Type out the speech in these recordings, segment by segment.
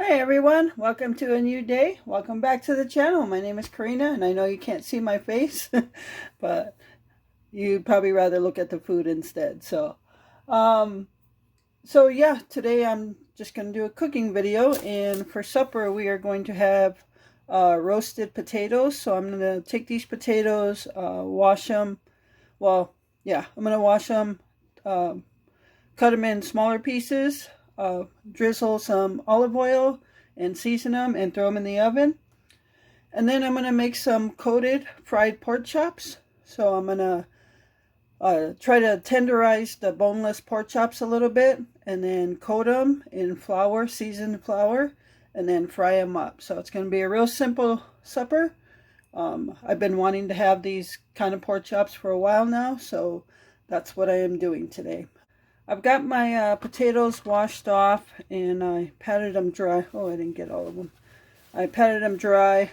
Hi everyone, welcome to a new day. Welcome back to the channel. My name is Corinna and I know you can't see my face, but you'd probably rather look at the food instead. Um, yeah, today I'm just going to do a cooking video, and for supper we are going to have roasted potatoes. So I'm going to take these potatoes, wash them. Well, yeah, I'm going to wash them, cut them in smaller pieces, drizzle some olive oil and season them and throw them in the oven. And then I'm going to make some coated fried pork chops. So I'm going to try to tenderize the boneless pork chops a little bit and then coat them in flour, seasoned flour, and then fry them up. So it's going to be a real simple supper. I've been wanting to have these kind of pork chops for a while now, so that's what I am doing today. I've got my potatoes washed off and I patted them dry. Oh, I didn't get all of them. I patted them dry.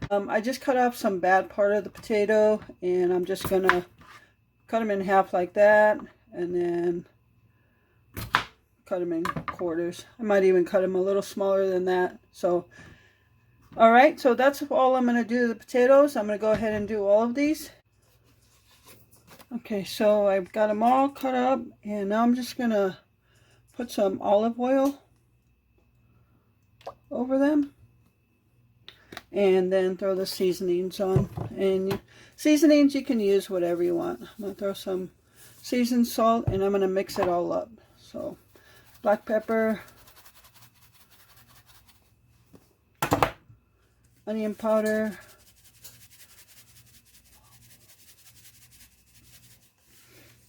I just cut off some bad part of the potato, and I'm just going to cut them in half like that, and then cut them in quarters. I might even cut them a little smaller than that. So, alright, so that's all I'm going to do to the potatoes. I'm going to go ahead and do all of these. Okay, so I've got them all cut up, and now I'm just going to put some olive oil over them and then throw the seasonings on. And seasonings, you can use whatever you want. I'm going to throw some seasoned salt, and I'm going to mix it all up. So black pepper, onion powder,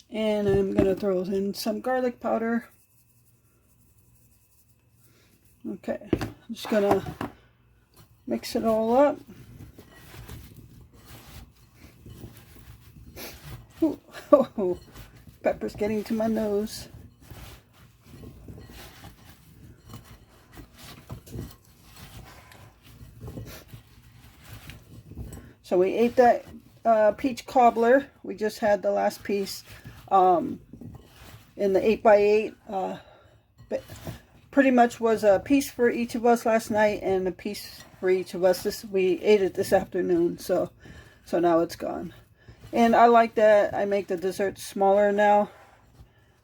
and I'm going to throw in some garlic powder. Okay, I'm just going to mix it all up. Ooh, oh, pepper's getting to my nose. So we ate that peach cobbler. We just had the last piece in the 8x8. But pretty much was a piece for each of us last night and a piece for each of us. We ate it this afternoon, so now it's gone. And I like that I make the dessert smaller now,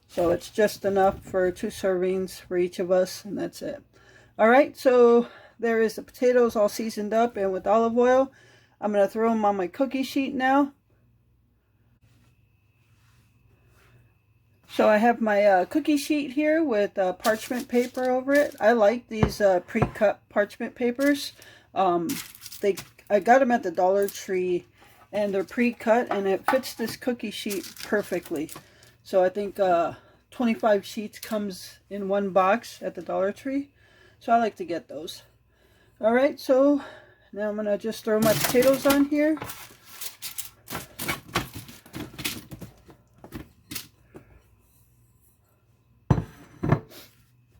so it's just enough for 2 servings for each of us, and that's it. Alright, so there is the potatoes all seasoned up and with olive oil. I'm going to throw them on my cookie sheet now. So I have my cookie sheet here with parchment paper over it. I like these pre-cut parchment papers. I got them at the Dollar Tree, and they're pre-cut, and it fits this cookie sheet perfectly. So I think 25 sheets comes in one box at the Dollar Tree. So I like to get those. Alright, so now I'm going to just throw my potatoes on here.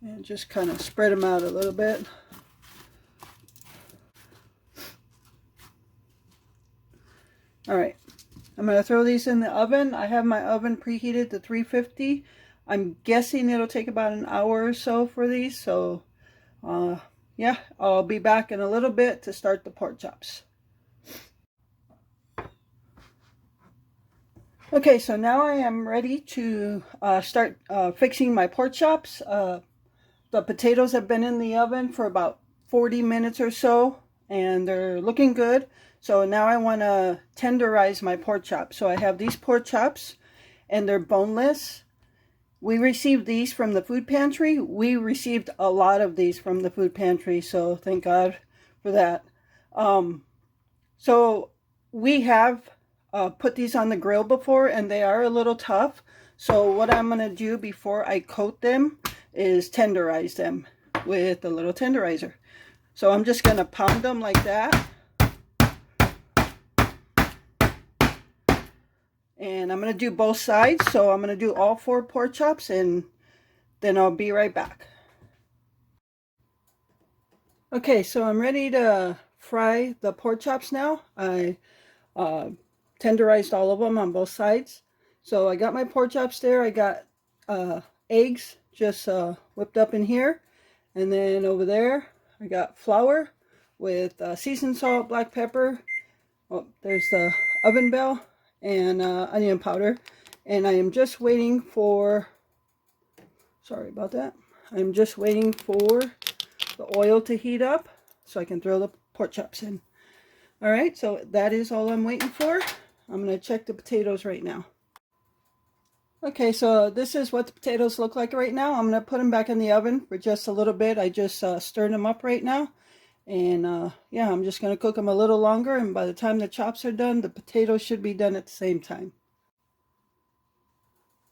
And just kind of spread them out a little bit. Alright, I'm going to throw these in the oven. I have my oven preheated to 350. I'm guessing it'll take about an hour or so for these. So, yeah, I'll be back in a little bit to start the pork chops. Okay, so now I am ready to start fixing my pork chops. The potatoes have been in the oven for about 40 minutes or so, and they're looking good. So now I want to tenderize my pork chops. So I have these pork chops, and they're boneless. We received these from the food pantry. We received a lot of these from the food pantry, so thank God for that. So we have put these on the grill before, and they are a little tough. So what I'm going to do before I coat them is tenderize them with a little tenderizer. So I'm just going to pound them like that. And I'm going to do both sides. So I'm going to do all 4 pork chops, and then I'll be right back. Okay, so I'm ready to fry the pork chops now. I tenderized all of them on both sides. So I got my pork chops there. I got eggs just whipped up in here. And then over there, I got flour with seasoned salt, black pepper. Oh, there's the oven bell and onion powder. And I am just waiting for, sorry about that. I'm just waiting for the oil to heat up so I can throw the pork chops in. All right, so that is all I'm waiting for. I'm going to check the potatoes right now. Okay, so this is what the potatoes look like right now. I'm going to put them back in the oven for just a little bit. I just stirred them up right now. And yeah, I'm just going to cook them a little longer. And by the time the chops are done, the potatoes should be done at the same time.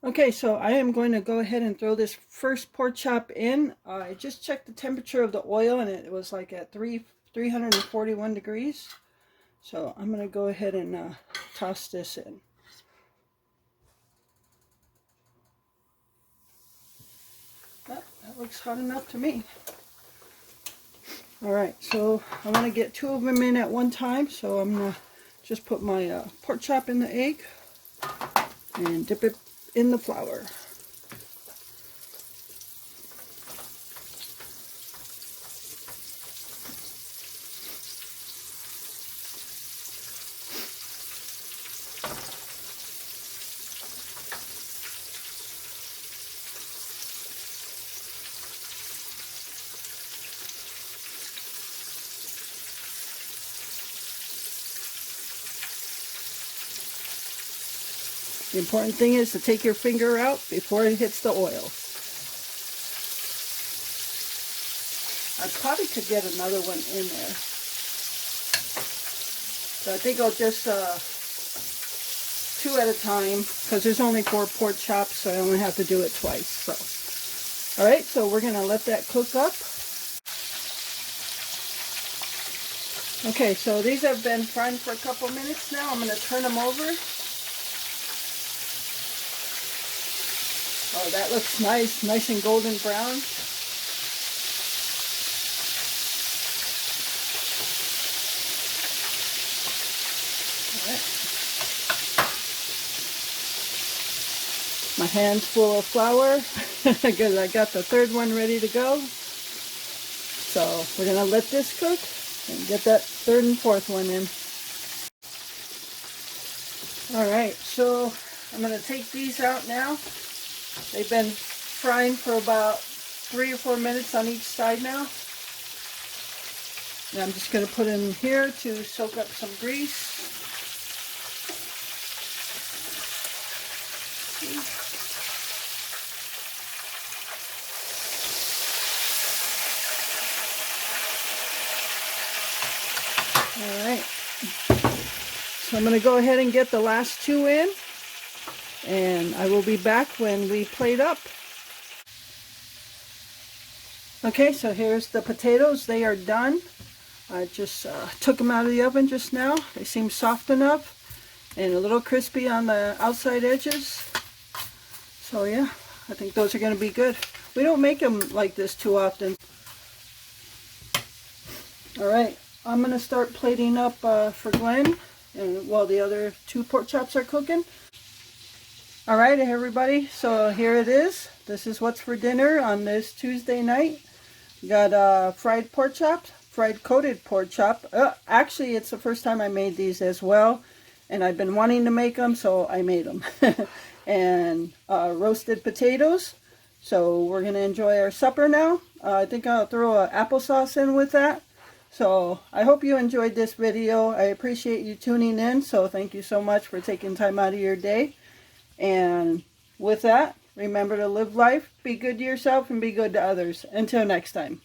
Okay, so I am going to go ahead and throw this first pork chop in. I just checked the temperature of the oil and it was like at 341 degrees. So I'm going to go ahead and toss this in. Oh, that looks hot enough to me. Alright, so I want to get 2 of them in at one time. So I'm going to just put my pork chop in the egg and dip it in the flour. The important thing is to take your finger out before it hits the oil. I probably could get another one in there. So I think I'll just 2 at a time because there's only 4 pork chops, so I only have to do it twice. So, all right, so we're going to let that cook up. Okay, so these have been frying for a couple minutes now. I'm going to turn them over. Oh, that looks nice and golden brown. All right. My hand's full of flour because I got the 3rd one ready to go. So we're going to let this cook and get that 3rd and 4th one in. All right, so I'm going to take these out now. They've been frying for about 3 or 4 minutes on each side now. And I'm just going to put them here to soak up some grease. All right. So I'm going to go ahead and get the last 2 in. And I will be back when we plate up. Okay, so here's the potatoes. They are done. I just took them out of the oven just now. They seem soft enough and a little crispy on the outside edges. So yeah, I think those are going to be good. We don't make them like this too often. Alright, I'm going to start plating up for Glenn and while the other 2 pork chops are cooking. Alright everybody, so here it is. This is what's for dinner on this Tuesday night. We got fried pork chops, fried coated pork chop. Actually, it's the first time I made these as well. And I've been wanting to make them, so I made them. And roasted potatoes. So we're going to enjoy our supper now. I think I'll throw applesauce in with that. So I hope you enjoyed this video. I appreciate you tuning in. So thank you so much for taking time out of your day. And with that, remember to live life, be good to yourself, and be good to others. Until next time.